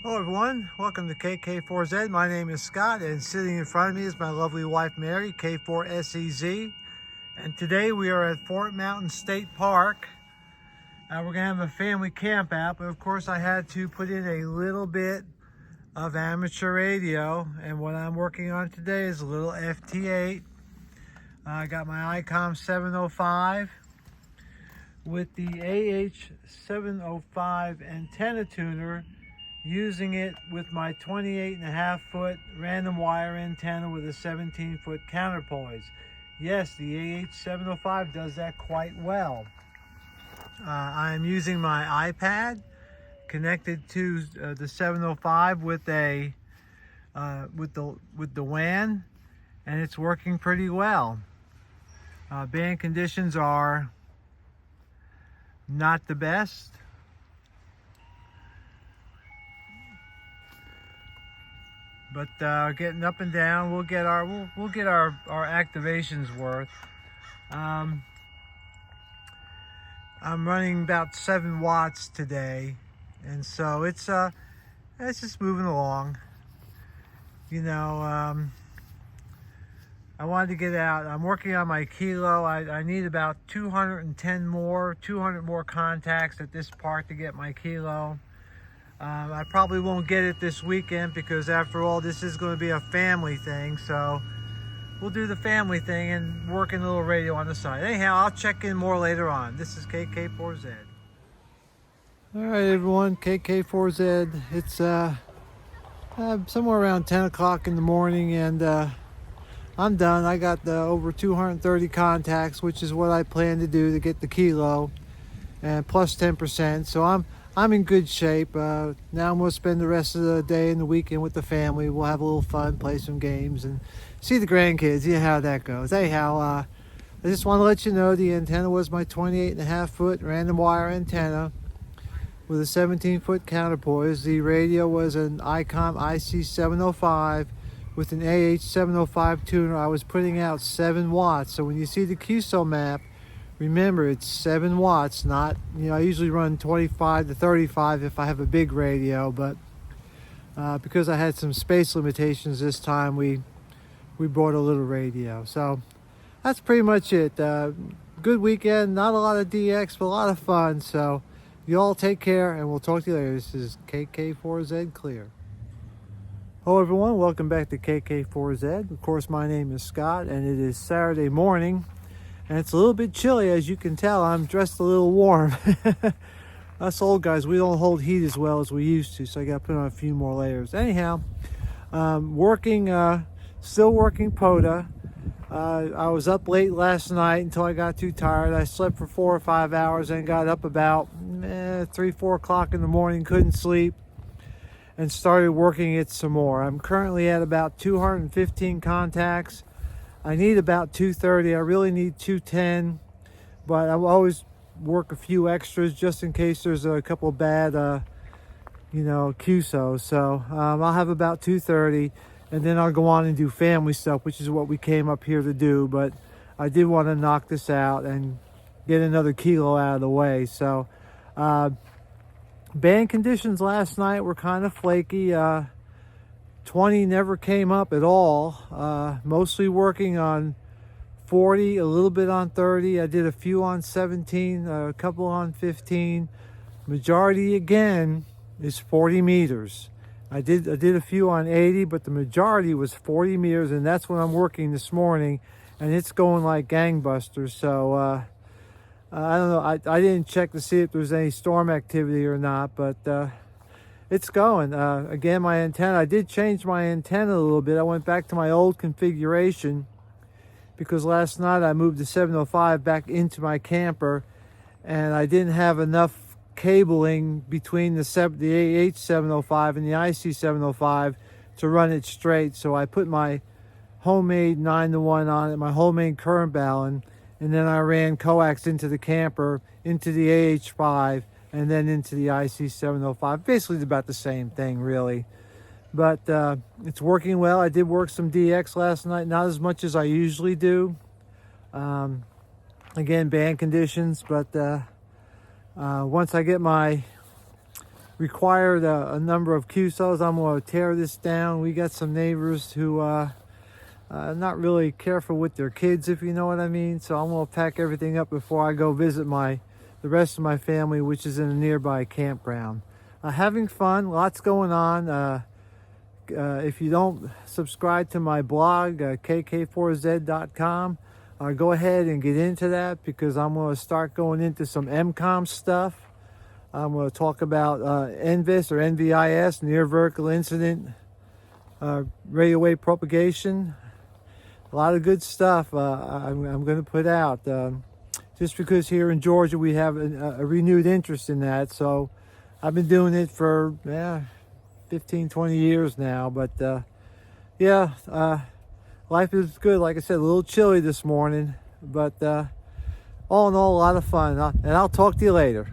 Hello everyone, welcome to KK4Z. My name is Scott and sitting in front of me is my lovely wife Mary, K4SEZ. And today we are at Fort Mountain State Park. We're going to have a family camp out, but of course I had to put in a little bit of amateur radio. And what I'm working on today is a little FT8. I got my ICOM 705 with the AH705 antenna tuner, using it with my 28.5 foot random wire antenna with a 17 foot counterpoise. Yes, the AH705 does that quite well. I'm using my iPad connected to the 705 with the WAN, and it's working pretty well. Band conditions are not the best. But getting up and down, we'll get our activations worth. I'm running about 7 watts today, and so it's just moving along. You know, I wanted to get out. I'm working on my kilo. I need about 200 more contacts at this part to get my kilo. I probably won't get it this weekend because after all, this is going to be a family thing. So we'll do the family thing and work in a little radio on the side. Anyhow, I'll check in more later on. This is KK4Z. All right, everyone, KK4Z. It's somewhere around 10 o'clock in the morning, and I'm done. I got over 230 contacts, which is what I plan to do to get the kilo, and plus 10%. So I'm in good shape. Now I'm going to spend the rest of the day and the weekend with the family. We'll have a little fun, play some games, and see the grandkids. Yeah, how that goes. Anyhow, I just want to let you know the antenna was my 28.5 foot random wire antenna with a 17 foot counterpoise. The radio was an ICOM IC705 with an AH705 tuner. I was putting out 7 watts. So when you see the QSO map, remember, it's 7 watts, not, I usually run 25 to 35 if I have a big radio, but because I had some space limitations this time, we bought a little radio. So that's pretty much it. Good weekend, not a lot of DX, but a lot of fun. So you all take care, and we'll talk to you later. This is KK4Z Clear. Hello everyone, welcome back to KK4Z. Of course, my name is Scott, and it is Saturday morning. And it's a little bit chilly, as you can tell. I'm dressed a little warm. Us old guys, we don't hold heat as well as we used to, so I got to put on a few more layers. Anyhow, still working POTA. I was up late last night until I got too tired. I slept for 4 or 5 hours and got up about 3-4 o'clock in the morning, couldn't sleep, and started working it some more. I'm currently at about 215 contacts. I need about 230. I really need 210, but I will always work a few extras just in case there's a couple of bad, QSOs. So I'll have about 230, and then I'll go on and do family stuff, which is what we came up here to do. But I did want to knock this out and get another kilo out of the way. So band conditions last night were kind of flaky. 20 never came up at all. Mostly working on 40, a little bit on 30. I did a few on 17, a couple on 15. Majority again is 40 meters. I did a few on 80, but the majority was 40 meters, and that's what I'm working this morning, and it's going like gangbusters. So I don't know. I didn't check to see if there was any storm activity or not, but it's going. Again, my antenna, I did change my antenna a little bit. I went back to my old configuration because last night I moved the 705 back into my camper, and I didn't have enough cabling between the AH705 and the IC705 to run it straight. So I put my homemade 9-to-1 on it, my homemade current balun, and then I ran coax into the camper, into the AH5, and then into the IC705. Basically, it's about the same thing, really. But it's working well. I did work some DX last night, not as much as I usually do. Again, band conditions, but once I get my required a number of QSOs. I'm going to tear this down. We got some neighbors who not really careful with their kids, if you know what I mean. So I'm going to pack everything up before I go visit the rest of my family, which is in a nearby campground. Having fun, lots going on. If you don't subscribe to my blog, kk4z.com, go ahead and get into that, because I'm going to start going into some MCOM stuff. I'm going to talk about NVIS or NVIS, near vertical incident radio wave propagation. A lot of good stuff I'm going to put out, just because here in Georgia we have a renewed interest in that. So I've been doing it for 15, 20 years now. But life is good. Like I said, a little chilly this morning, but all in all, a lot of fun. And I'll talk to you later.